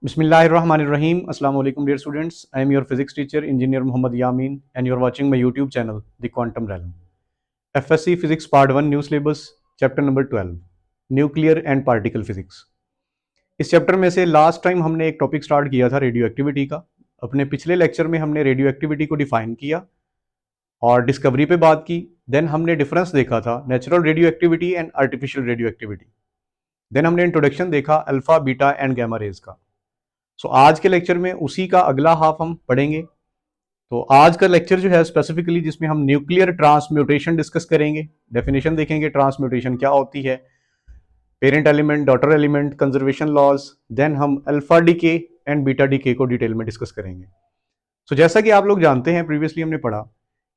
Bismillahirrahmanirrahim. Assalamu alaikum, dear students. I am your physics teacher, Engineer Muhammad Yamin, and you are watching my YouTube channel, The Quantum Realm. FSC Physics Part 1 New Syllabus, Chapter number 12, Nuclear and Particle Physics. इस chapter में से last time हमने एक topic start किया था radio activity का। अपने पिछले लेक्चर में हमने रेडियो एक्टिविटी को डिफाइन किया और डिस्कवरी पे बात की। देन हमने डिफरेंस देखा था natural radioactivity and artificial radioactivity. Then हमने इंट्रोडक्शन देखा alpha, beta and gamma rays का। आज के लेक्चर में उसी का अगला हाफ हम पढ़ेंगे। तो आज का लेक्चर जो है स्पेसिफिकली जिसमें हम न्यूक्लियर ट्रांसम्यूटेशन डिस्कस करेंगे, डेफिनेशन देखेंगे ट्रांसम्यूटेशन क्या होती है, parent element, daughter element, conservation laws. Then हम alpha decay and beta decay को डिटेल में डिस्कस करेंगे। जैसा कि आप लोग जानते हैं, प्रीवियसली हमने पढ़ा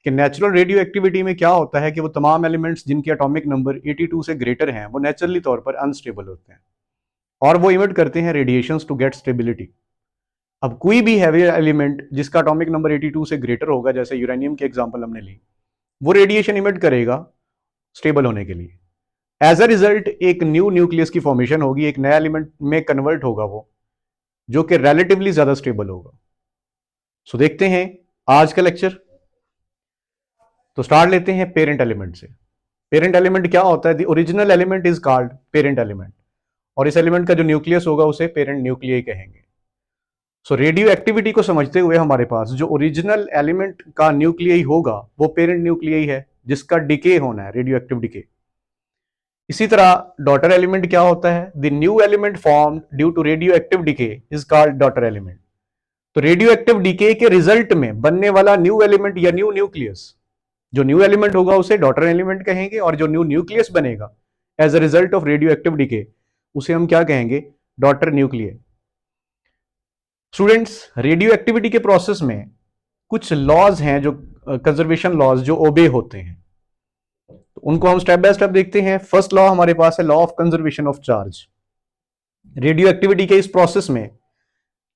कि नेचुरल रेडियो एक्टिविटी में क्या होता है कि वो तमाम एलिमेंट्स जिनके एटॉमिक नंबर 82 से ग्रेटर हैं वो नेचुरली तौर पर अनस्टेबल होते हैं और वो इमिट करते हैं रेडिएशंस टू गेट स्टेबिलिटी। अब कोई भी हैवी एलिमेंट जिसका एटॉमिक नंबर 82 से ग्रेटर होगा, जैसे यूरेनियम की एग्जांपल हमने ली, वो रेडिएशन इमिट करेगा स्टेबल होने के लिए। एज अ रिजल्ट एक न्यू न्यूक्लियस की फॉर्मेशन होगी, एक नया एलिमेंट में कन्वर्ट होगा वो, जो कि रिलेटिवली ज्यादा स्टेबल होगा। देखते हैं आज का लेक्चर। तो स्टार्ट लेते हैं पेरेंट एलिमेंट से। पेरेंट एलिमेंट क्या होता है? The original element is called parent element, और इस एलिमेंट का जो न्यूक्लियस होगा उसे पेरेंट न्यूक्लियस कहेंगे। रेडियो एक्टिविटी को समझते हुए हमारे पास जो ओरिजिनल एलिमेंट का न्यूक्लियस होगा वो पेरेंट न्यूक्लियस है, जिसका डिके होना है, रेडियो एक्टिव डिके। इसी तरह डॉटर एलिमेंट क्या होता है? The new element formed due to radioactive decay is called daughter element. तो रेडियो एक्टिव डिके के रिजल्ट में बनने वाला न्यू एलिमेंट या न्यू न्यूक्लियस, जो न्यू एलिमेंट होगा उसे डॉटर एलिमेंट कहेंगे, और जो न्यू न्यूक्लियस बनेगा as a result of radioactive decay उसे हम क्या कहेंगे? Daughter nucleus. Students, radioactivity के प्रोसेस में कुछ लॉज हैं जो कंजर्वेशन लॉज जो ओबे होते हैं, तो उनको हम स्टेप बाय स्टेप देखते हैं। फर्स्ट लॉ हमारे पास है law of conservation of charge. Radio activity के इस प्रोसेस में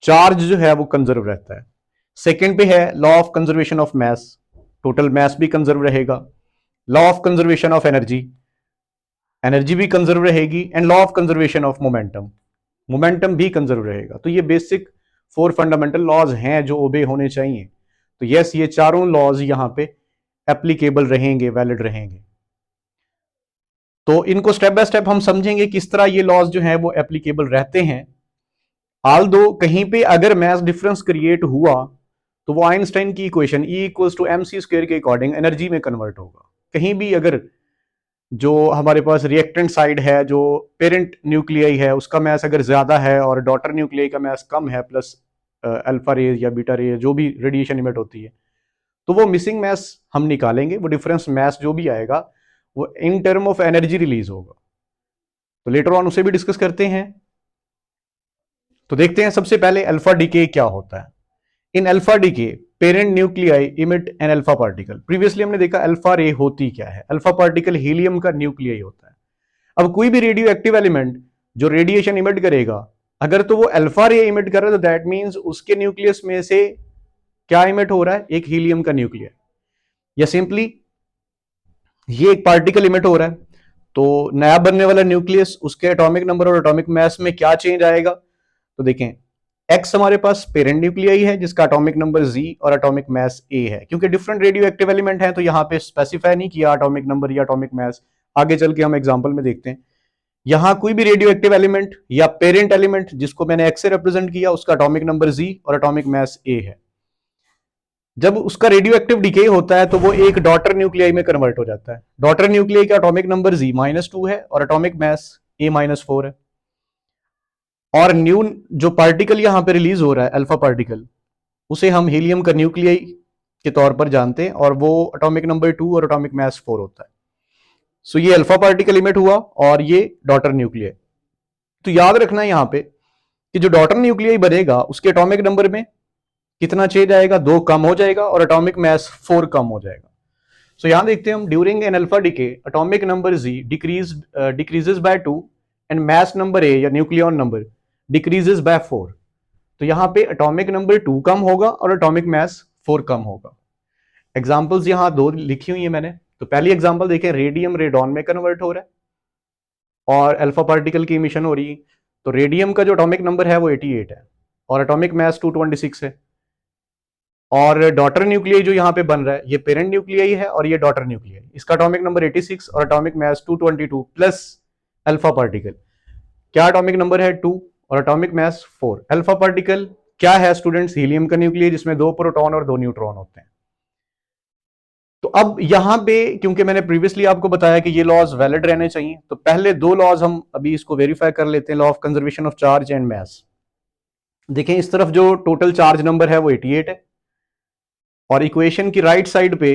चार्ज जो है वो कंजर्व रहता है। सेकेंड पे है law of conservation of mass, total mess भी कंजर्व रहेगा। Law of conservation of energy, energy भी कंजर्व रहेगी। And law of conservation of momentum, momentum भी कंजर्व रहेगा। तो ये बेसिक 4 फंडामेंटल लॉज हैं जो ओबे होने चाहिए। तो यस, ये चारों लॉज यहां पे एप्लीकेबल रहेंगे, वैलिड रहेंगे। तो इनको स्टेप बाय स्टेप हम समझेंगे किस तरह ये लॉज जो हैं वो एप्लीकेबल रहते हैं। ऑल दो कहीं पे अगर मैस डिफरेंस क्रिएट हुआ तो वो आइंस्टाइन की इक्वेशन E = mc² के अकॉर्डिंग एनर्जी में कन्वर्ट होगा। कहीं भी अगर जो हमारे पास रिएक्टेंट साइड है, जो पेरेंट न्यूक्लियाई है, उसका मैस अगर ज्यादा है और डॉटर न्यूक्लियाई का मैस कम है, प्लस अल्फा रेज या बीटा रेज जो भी रेडिएशन इमिट होती है, तो वो मिसिंग मैस हम निकालेंगे। वो डिफरेंस मैस जो भी आएगा वो in term of energy release होगा। तो लेटर ऑन उसे भी डिस्कस करते हैं। तो देखते हैं सबसे पहले अल्फा डीके क्या होता है। In alpha decay parent nuclei emit an alpha particle. Previously हमने देखा अल्फा रे होती क्या है। अल्फा पार्टिकल हीलियम का न्यूक्लियाई होता है। अब कोई भी रेडियो एक्टिव एलिमेंट जो रेडिएशन इमिट करेगा, अगर तो वो अल्फा रे इमिट कर रहा है तो दैट मींस उसके न्यूक्लियस में से क्या इमिट हो रहा है? एक हीलियम का न्यूक्लियर, या सिंपली ये एक पार्टिकल इमिट हो रहा है। तो नया बनने वाला न्यूक्लियस, उसके एटॉमिक नंबर और एटॉमिक मास में क्या चेंज आएगा? तो देखें, एक्स हमारे पास पेरेंट न्यूक्लियाई है जिसका एटॉमिक नंबर Z और एटॉमिक मास A है। क्योंकि डिफरेंट रेडियो एक्टिव एलिमेंट है तो यहां पे स्पेसिफाई नहीं किया एटॉमिक नंबर या एटॉमिक मास। आगे चल के हम एग्जांपल में देखते हैं। यहां कोई भी रेडियो एक्टिव एलिमेंट या पेरेंट एलिमेंट जिसको मैंने एक्स से रिप्रेजेंट किया, उसका एटॉमिक नंबर Z और एटॉमिक मास A है। जब उसका रेडियो एक्टिव डिके होता है तो वो एक डॉटर न्यूक्लियाई में कन्वर्ट हो जाता है। डॉटर न्यूक्लियाई का एटॉमिक नंबर Z -2 है और एटॉमिक मास A -4 है। और न्यू जो पार्टिकल यहां पे रिलीज हो रहा है, अल्फा पार्टिकल, उसे हम हीलियम का न्यूक्लियाई के तौर पर जानते हैं, और वो एटॉमिक नंबर 2 और एटॉमिक मास 4 होता है। ये अल्फा पार्टिकल इमिट हुआ और ये डॉटर न्यूक्लियाई। तो याद रखना है यहां पे कि जो डॉटर न्यूक्लियाई बनेगा उसके एटॉमिक नंबर में कितना चेंज आएगा? 2 कम हो जाएगा और एटॉमिक मास 4 कम हो जाएगा। यहां देखते हैं हम, during an alpha decay atomic number Z decreases by 2 and mass number A या न्यूक्लियॉन नंबर डिक्रीजेस बाय 4। तो यहां पे एटॉमिक नंबर 2 कम होगा और एटॉमिक मास 4 कम होगा। एग्जांपल्स यहां 2 लिखी हुई है मैंने। तो पहली एग्जांपल देखें, रेडियम रेडॉन में कन्वर्ट हो रहा है और अल्फा पार्टिकल की इमिशन हो रही है। तो रेडियम का जो एटॉमिक नंबर है वो 88 है और एटॉमिक मास 226 है। और डॉटर न्यूक्लियाई जो यहाँ पे बन रहा है ये पेरेंट न्यूक्लियाई है और ये डॉटर न्यूक्लियाई, इसका एटॉमिक नंबर 86 और atomic mass 222 plus alpha particle, क्या एटॉमिक नंबर है 2 और एटॉमिक मास 4। अल्फा पार्टिकल क्या है स्टूडेंट्स? हीलियम का न्यूक्लियस जिसमें 2 प्रोटॉन और 2 न्यूट्रॉन होते हैं। तो अब यहां पे क्योंकि मैंने प्रीवियसली आपको बताया कि ये लॉज वैलिड रहने चाहिए, तो पहले दो लॉज हम अभी इसको वेरीफाई कर लेते हैं, law of conservation of charge and mass. देखें इस तरफ जो टोटल चार्ज नंबर है वो 88 है और इक्वेशन की राइट साइड पे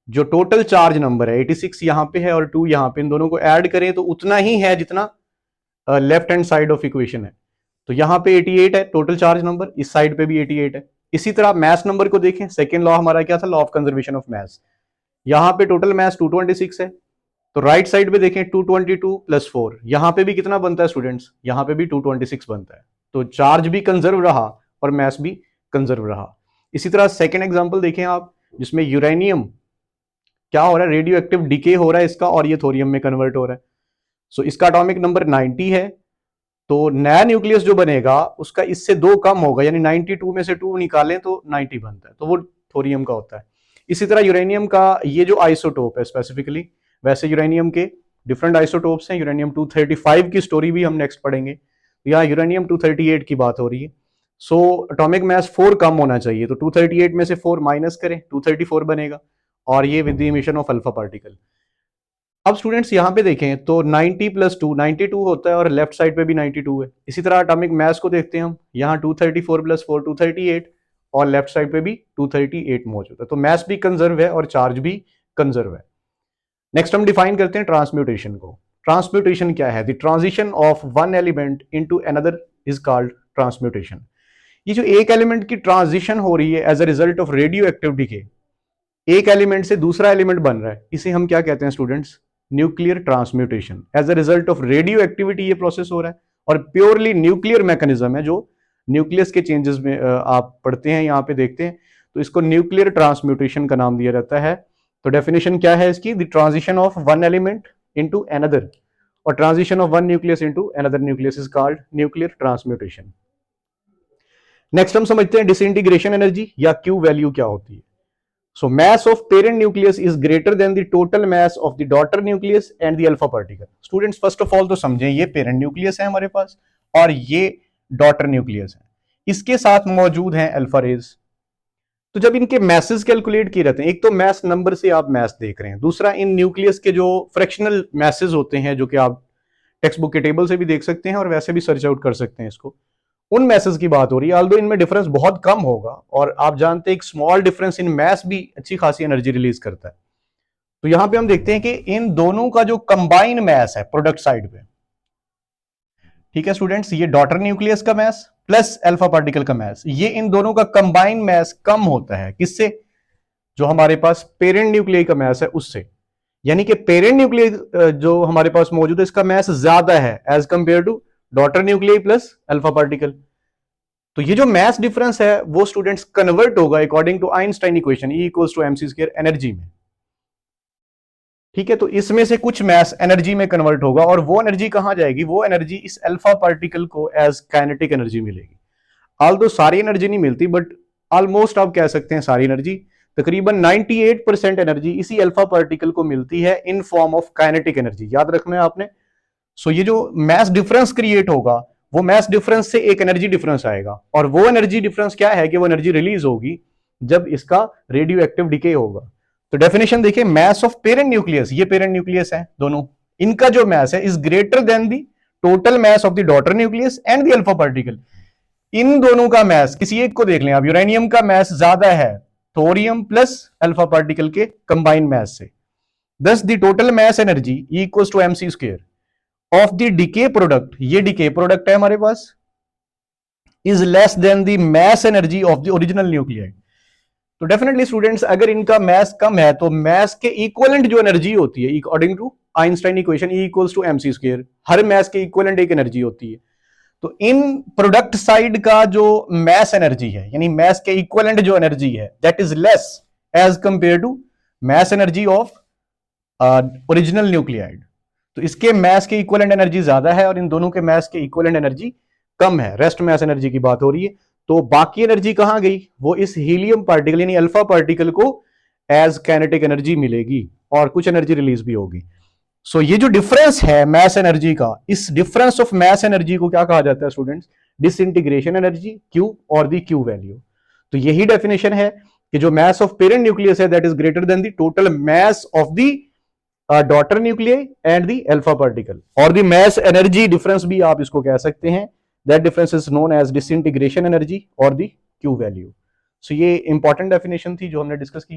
जो टोटल चार्ज नंबर है 86 यहां पे है और 2 यहां पे, इन दोनों को ऐड करें तो उतना ही है जितना left hand side of equation है। तो यहां पे 88 है टोटल चार्ज नंबर, इस साइड पे भी 88 है। इसी तरह मास नंबर को देखें, सेकेंड लॉ हमारा क्या था? Law of conservation of mass. यहां पे टोटल मास 226 है, तो राइट साइड पे देखें 222 प्लस 4, यहां पे भी कितना बनता है स्टूडेंट्स? यहां पे भी 226 बनता है। तो चार्ज भी कंजर्व रहा और मास भी कंजर्व रहा। इसी तरह सेकेंड एग्जांपल देखें आप, जिसमें यूरेनियम क्या हो रहा है? रेडियो एक्टिव डिके हो रहा है इसका और ये थोरियम में कन्वर्ट हो रहा है। सो इसका एटॉमिक नंबर 90 है, तो नया न्यूक्लियस जो बनेगा उसका इससे 2 कम होगा, यानी 92 में से 2 निकालें तो 90 बनता है, तो वो थोरियम का होता है। इसी तरह यूरेनियम का ये जो आइसोटोप है स्पेसिफिकली, वैसे यूरेनियम के डिफरेंट आइसोटोप्स हैं, यूरेनियम 235 की स्टोरी भी हम नेक्स्ट पढ़ेंगे। यहाँ यूरेनियम 238 की बात हो रही है। सो एटॉमिक मास 4 कम होना चाहिए, तो 238 में से 4 माइनस करें 234 बनेगा, और ये with the emission of alpha particle. अब स्टूडेंट्स यहाँ पे देखें तो 90 प्लस 2 92 होता है और लेफ्ट साइड पे भी 92 है। इसी तरह एटॉमिक मास को देखते हैं हम, यहाँ 234 प्लस 4 238 और लेफ्ट साइड पे भी 238 मौजूद है, तो मास भी कंजर्व है और चार्ज भी कंजर्व है। नेक्स्ट हम डिफाइन करते हैं ट्रांसम्यूटेशन को। ट्रांसम्यूटेशन क्या है? The transition of one element into another is called transmutation. ये जो एक एलिमेंट की ट्रांजिशन हो रही है as a result of radioactive decay, एक एलिमेंट से दूसरा एलिमेंट बन रहा है, इसे हम क्या कहते हैं students? Nuclear transmutation. As a result of radioactivity ये प्रोसेस हो रहा है और प्योरली न्यूक्लियर मैकेनिज्म है, जो न्यूक्लियस के चेंजेस में आप पढ़ते हैं, यहाँ पे देखते हैं, तो इसको न्यूक्लियर ट्रांसम्यूटेशन का नाम दिया जाता है। तो डेफिनेशन क्या है इसकी? The transition of one element into another, और transition of one nucleus into another nucleus is called nuclear transmutation. Next हम समझते हैं डिसइंटीग्रेशन एनर्जी या क्यू वैल्यू क्या होती है। So mass of parent nucleus is greater than the total mass of the daughter nucleus and the alpha particle. Students first of all तो समझें, ये parent nucleus है हमारे पास और ये daughter nucleus है, इसके साथ मौजूद हैं अल्फा रेज। तो जब इनके मैसेज कैलकुलेट किए रहते हैं, एक तो मैस नंबर से आप मैस देख रहे हैं, दूसरा इन न्यूक्लियस के जो फ्रैक्शनल मैसेज होते हैं, जो कि आप टेक्स्ट बुक के टेबल से भी देख सकते हैं और वैसे भी सर्च आउट कर सकते हैं इसको, उन मैसेज की बात हो रही है। ऑल्दो इनमें डिफरेंस बहुत कम होगा और आप जानते हैं एक स्मॉल डिफरेंस इन मैस भी अच्छी खासी एनर्जी रिलीज करता है। तो यहां पे हम देखते हैं कि इन दोनों का जो कंबाइन मैस है प्रोडक्ट साइड पे, ठीक है स्टूडेंट्स, ये डॉटर न्यूक्लियस का मैस प्लस अल्फा पार्टिकल का मैस, ये इन दोनों का कंबाइन मैस कम होता है। किससे? जो हमारे पास पेरेंट न्यूक्लियस का मैस है उससे, यानी कि पेरेंट न्यूक्लियस जो हमारे पास मौजूद है इसका मैस ज्यादा है as compare to daughter nucleus plus alpha particle. तो ये जो मैस डिफरेंस है वो स्टूडेंट्स कन्वर्ट होगा according to Einstein equation E equals to mc square energy में, ठीक है। तो इसमें से कुछ मैस एनर्जी में कन्वर्ट होगा और वो एनर्जी कहां जाएगी? वो एनर्जी इस अल्फा पार्टिकल को एज काइनेटिक एनर्जी मिलेगी। ऑल्दो सारी एनर्जी नहीं मिलती, बट ऑलमोस्ट आप कह सकते हैं सारी एनर्जी, तकरीबन 98% एनर्जी इसी अल्फा पार्टिकल को मिलती है in form of kinetic energy. याद रखना है आपने। सो ये जो मैस डिफरेंस क्रिएट होगा, वो मैस डिफरेंस से एक एनर्जी डिफरेंस आएगा, और वो एनर्जी डिफरेंस क्या है कि वो एनर्जी रिलीज होगी जब इसका रेडियो एक्टिव डिके होगा। तो डेफिनेशन देखिए, मैस ऑफ पेरेंट न्यूक्लियस, ये पेरेंट न्यूक्लियस है दोनों, इनका जो मैस है is greater than the total mass of the daughter nucleus and the alpha particle. इन दोनों का मैस, किसी एक को देख लें आप, यूरेनियम का मैस ज्यादा है थोरियम प्लस अल्फा पार्टिकल के कंबाइंड मैस से। Thus the total mass energy equals to mc square of the decay product, ये डिके प्रोडक्ट है हमारे पास, is less than the mass energy of the original nuclide. तो definitely students, अगर इनका mess कम है तो मैस के इक्विवेलेंट जो एनर्जी होती है according to Einstein equation E equals to mc square, हर मैस के इक्विवेलेंट एक एनर्जी होती है। तो इन प्रोडक्ट साइड का जो मैस एनर्जी है, यानी मैस के इक्विवेलेंट जो एनर्जी है, that is less as compare to mass energy of original nuclide. तो इसके मैस के इक्विवेलेंट एनर्जी ज्यादा है और इन दोनों के मैस के इक्विवेलेंट एनर्जी कम है, रेस्ट मैस एनर्जी की बात हो रही है। तो बाकी एनर्जी कहां गई, वो इस हीलियम पार्टिकल यानी अल्फा पार्टिकल को एज काइनेटिक एनर्जी मिलेगी और कुछ एनर्जी रिलीज भी होगी। सो ये जो डिफरेंस है मैस एनर्जी का, इस डिफरेंस ऑफ मैस एनर्जी को क्या कहा जाता है स्टूडेंट्स, डिसइंटीग्रेशन एनर्जी क्यू और दी क्यू वैल्यू। तो यही डेफिनेशन है कि जो मैस ऑफ पेरेंट न्यूक्लियस है that is greater than the total mass of the daughter nuclei and the alpha particle, और द मैस एनर्जी डिफरेंस भी आप इसको कह सकते हैं, that difference is known as disintegration energy और द क्यू वैल्यू। सो ये इंपॉर्टेंट डेफिनेशन थी जो हमने डिस्कस की।